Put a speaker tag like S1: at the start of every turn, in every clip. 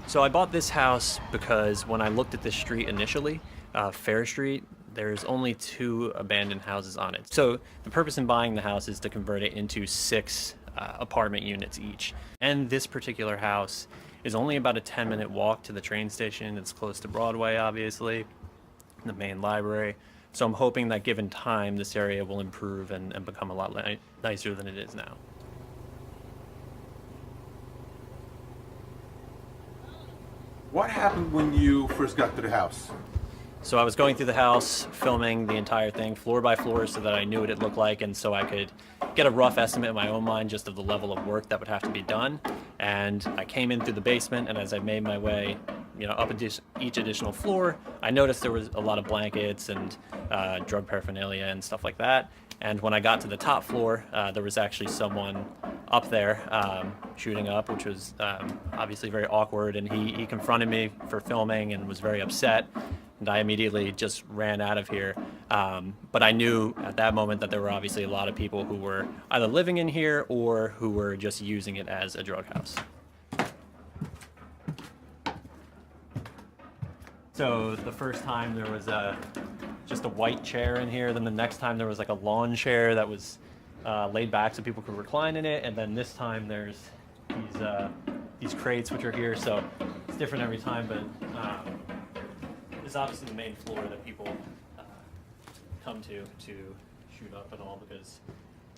S1: So I bought this house because when I looked at this street initially, Fair Street, there's only two abandoned houses on it. So the purpose in buying the house is to convert it into six apartment units each. And this particular house is only about a 10-minute walk to the train station. It's close to Broadway, obviously, the main library. So I'm hoping that given time, this area will improve and become a lot nicer than it is now.
S2: What happened when you first got to the house?
S1: So I was going through the house, filming the entire thing floor by floor so that I knew what it looked like and so I could get a rough estimate in my own mind just of the level of work that would have to be done. And I came in through the basement, and as I made my way, up each additional floor, I noticed there was a lot of blankets and drug paraphernalia and stuff like that. And when I got to the top floor, there was actually someone up there shooting up, which was obviously very awkward. And he confronted me for filming and was very upset. And I immediately just ran out of here. But I knew at that moment that there were obviously a lot of people who were either living in here or who were just using it as a drug house. So the first time there was just a white chair in here. Then the next time there was like a lawn chair that was laid back so people could recline in it. And then this time there's these crates which are here. So it's different every time, but it's obviously the main floor that people come to shoot up and all, because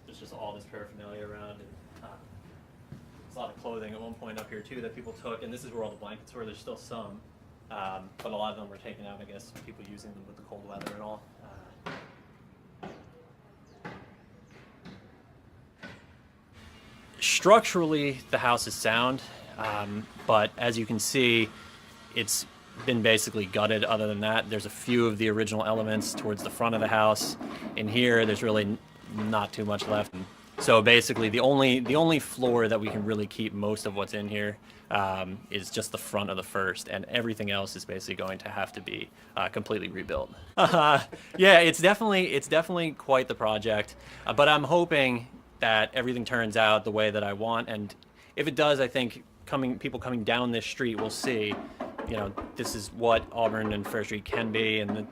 S1: there's just all this paraphernalia around, and there's a lot of clothing at one point up here too that people took, and this is where all the blankets were. There's still some, but a lot of them were taken out, I guess, people using them with the cold weather and all. Structurally, the house is sound, but as you can see, it's been basically gutted. Other than that, there's a few of the original elements towards the front of the house. In here, there's really not too much left. So basically, the only floor that we can really keep most of what's in here is just the front of the first, and everything else is basically going to have to be completely rebuilt. Yeah, it's definitely quite the project, but I'm hoping that everything turns out the way that I want, and if it does, I think people coming down this street will see, this is what Auburn and Fair Street can be, and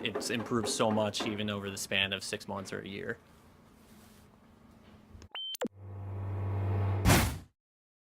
S1: it's improved so much even over the span of 6 months or a year.